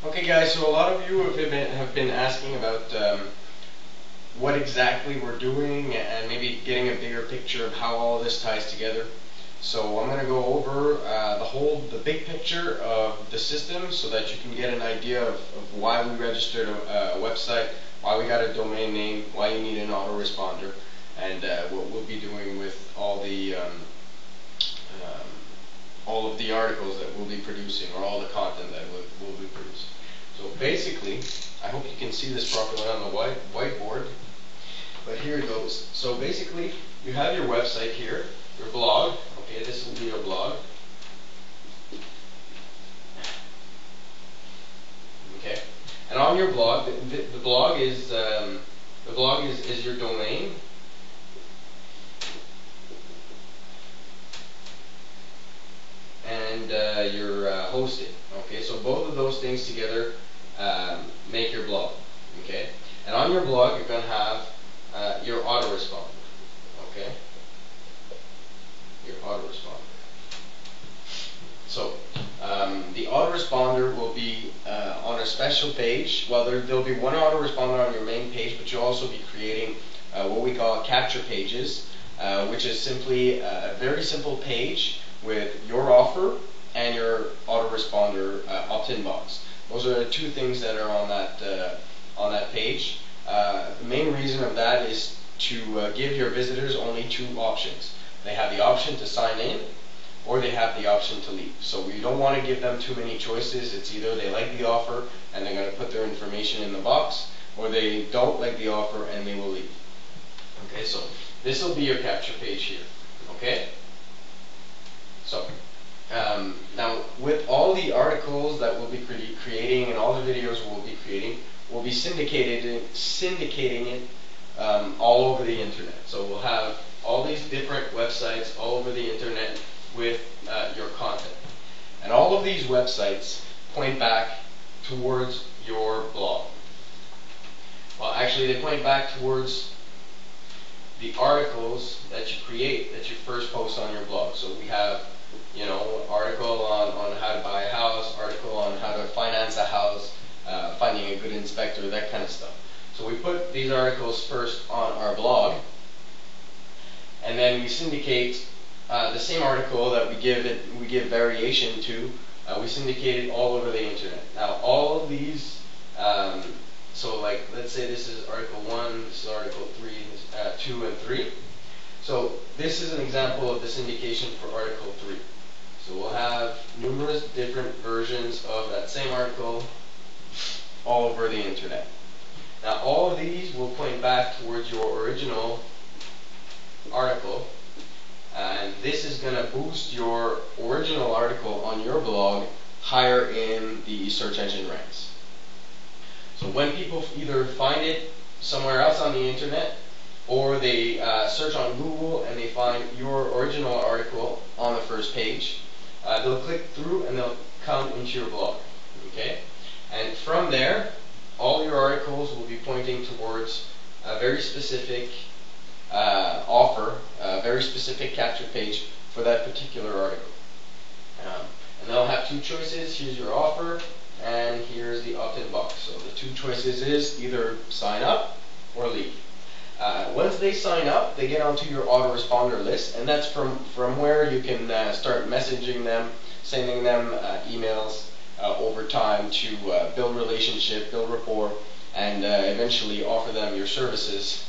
Okay guys, so a lot of you have been asking about what exactly we're doing and maybe getting a bigger picture of how all this ties together. So I'm going to go over the big picture of the system so that you can get an idea of why we registered a website, why we got a domain name, why you need an autoresponder, and what we'll be doing with all of the articles that we'll be producing, or all the content that we'll be producing. So basically, I hope you can see this properly on the whiteboard, but here it goes. So basically, you have your website here, your blog. Okay, this will be your blog. Okay, and on your blog, the blog is your domain. And your hosting. Okay, so both of those things together make your blog. Okay, and on your blog you're going to have your autoresponder. Okay, your autoresponder. So the autoresponder will be on a special page. Well, there'll be one autoresponder on your main page, but you'll also be creating what we call capture pages, which is simply a very simple page with your offer and your autoresponder opt-in box. Those are the two things that are on that page. The main reason of that is to give your visitors only two options. They have the option to sign in, or they have the option to leave. So we don't want to give them too many choices. It's either they like the offer and they're going to put their information in the box, or they don't like the offer and they will leave. Okay, so this will be your capture page here. Okay. So, now with all the articles that we'll be creating and all the videos we'll be creating, we'll be syndicating it all over the internet. So we'll have all these different websites all over the internet with your content. And all of these websites point back towards your blog. Well, actually they point back towards the articles that you create, that you first post on your blog. So we have, you know, article on how to buy a house, article on how to finance a house, finding a good inspector, that kind of stuff. So we put these articles first on our blog, and then we syndicate the same article that we give variation to. We syndicate it all over the internet. Now all of these, so like let's say this is article 1, this is article 3, 2 and 3. So this is an example of the syndication for article 3. So we'll have numerous different versions of that same article all over the internet. Now all of these will point back towards your original article, and this is going to boost your original article on your blog higher in the search engine ranks. So when people either find it somewhere else on the internet, or they search on Google and they find your original article on the first page, they'll click through and they'll come into your blog. Okay? And from there, all your articles will be pointing towards a very specific offer, a very specific capture page for that particular article. And they'll have two choices. Here's your offer, and here's the opt-in box. So the two choices is either sign up or leave. Once they sign up, they get onto your autoresponder list, and that's from where you can start messaging them, sending them emails over time to build relationship, build rapport, and eventually offer them your services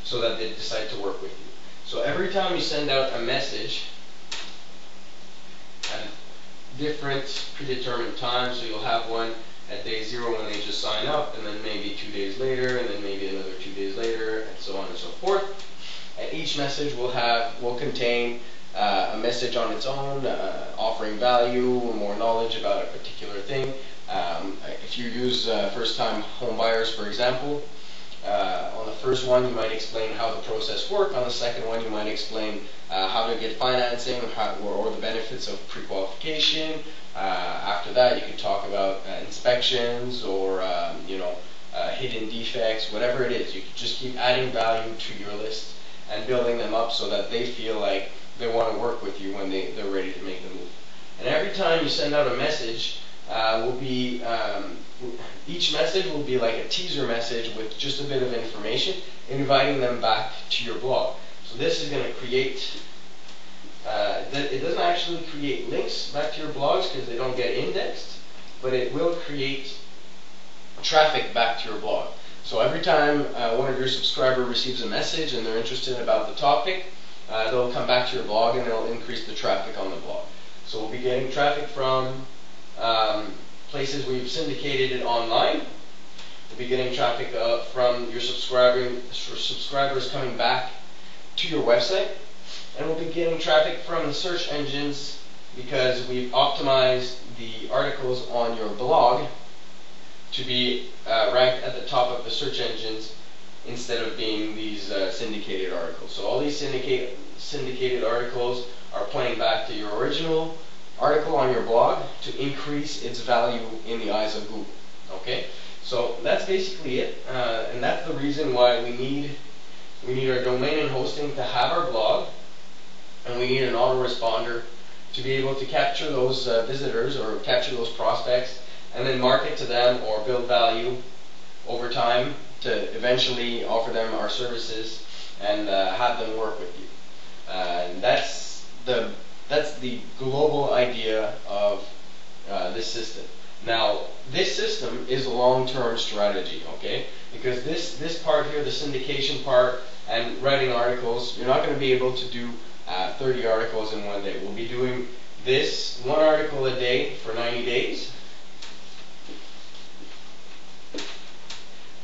so that they decide to work with you. So every time you send out a message at different predetermined times, so you'll have one at day 0 when they just sign up, and then maybe 2 days later, and then maybe another 2 days later, and so on and so forth. And each message will contain a message on its own, offering value, more knowledge about a particular thing. If you use first-time home buyers, for example, on the first one you might explain how the process works. On the second one you might explain how to get financing, or the benefits of pre-qualification. After that you could talk about inspections, or hidden defects, whatever it is. You could just keep adding value to your list and building them up so that they feel like they want to work with you when they're ready to make the move. And every time you send out a message, will be each message will be like a teaser message with just a bit of information, inviting them back to your blog. So this is going to create. It doesn't actually create links back to your blogs because they don't get indexed, but it will create traffic back to your blog. So every time one of your subscribers receives a message and they're interested about the topic, they'll come back to your blog and it'll increase the traffic on the blog. So we'll be getting traffic from places where you've syndicated it online. We'll be getting traffic from your subscribers coming back to your website. And we'll be getting traffic from the search engines because we've optimized the articles on your blog to be ranked at the top of the search engines instead of being these syndicated articles. So all these syndicated articles are pointing back to your original article on your blog to increase its value in the eyes of Google. Okay, so that's basically it, and that's the reason why we need our domain and hosting to have our blog, and we need an autoresponder to be able to capture those visitors or capture those prospects and then market to them or build value over time to eventually offer them our services and have them work with you. That's the global idea of this system. Now, this system is a long-term strategy, okay? Because this part here, the syndication part and writing articles, you're not going to be able to do 30 articles in one day. We'll be doing this one article a day for 90 days.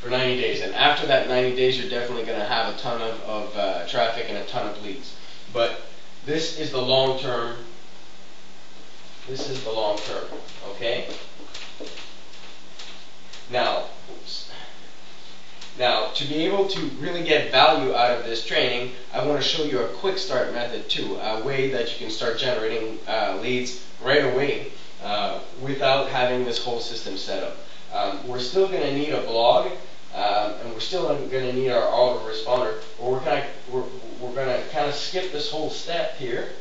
For 90 days, and after that 90 days you're definitely going to have a ton of traffic and a ton of leads. But this is the long term. This is the long term, okay? Now, to be able to really get value out of this training, I want to show you a quick start method too, a way that you can start generating leads right away without having this whole system set up. We're still going to need a blog, and we're still going to need our autoresponder, but we're going to kind of skip this whole step here,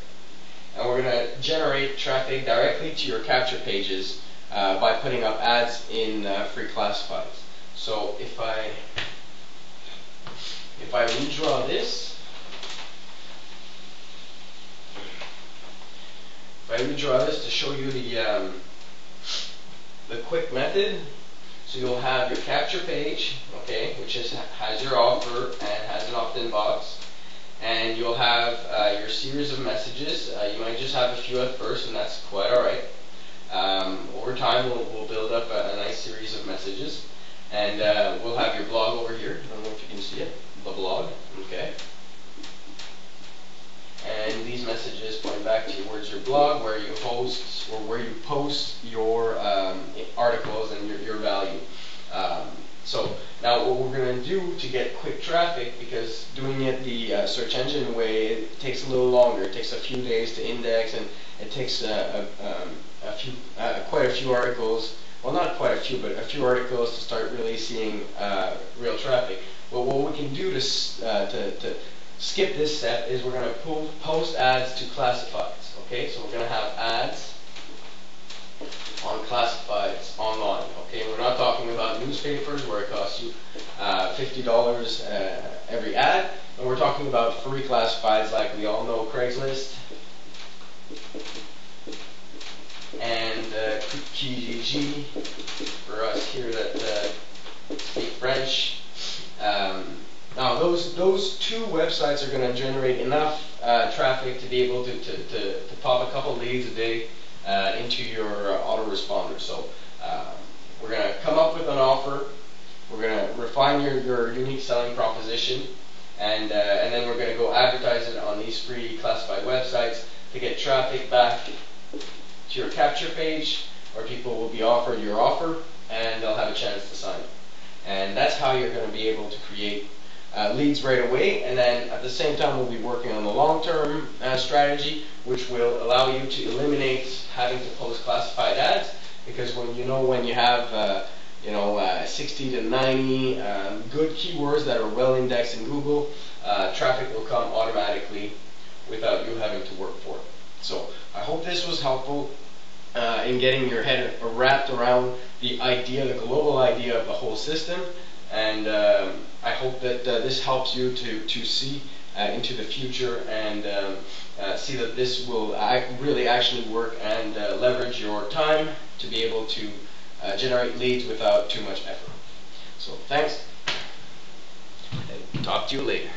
and we're going to generate traffic directly to your capture pages by putting up ads in free classifieds. So if I redraw this, to show you the quick method. So you'll have your capture page, okay, which has your offer and has an opt-in box, and you'll have your series of messages. You might just have a few at first, and that's quite all right. Over time, we'll build up a nice series of messages, and we'll have your blog over here. I don't know if you can see it, the blog, okay. And these messages point back towards your blog, where you host or where you post your articles and your value. So now what we're going to do to get quick traffic, because doing it the search engine way, it takes a little longer. It takes a few days to index, and it takes quite a few articles. Well, not quite a few, but a few articles to start really seeing real traffic. But what we can do to skip this step is we're going to post ads to classifieds. Okay, so we're going to have ads on classifieds online. Okay, we're not talking about newspapers where it costs you $50 every ad, and we're talking about free classifieds like we all know Craigslist and Kijiji for us here that speak French. Now those two websites are going to generate enough traffic to be able to pop a couple leads a day into your autoresponder. So we're going to come up with an offer. We're going to refine your unique selling proposition, and then we're going to go advertise it on these free classified websites to get traffic back to your capture page, where people will be offered your offer and they'll have a chance to sign. And that's how you're going to be able to create leads right away. And then at the same time, we'll be working on the long-term strategy, which will allow you to eliminate having to post classified ads, because when you have 60 to 90 good keywords that are well indexed in Google, traffic will come automatically without you having to work for it. So I hope this was helpful. in getting your head wrapped around the idea, the global idea of the whole system. And I hope that this helps you to see into the future and see that this will really actually work and leverage your time to be able to generate leads without too much effort. So thanks, and talk to you later.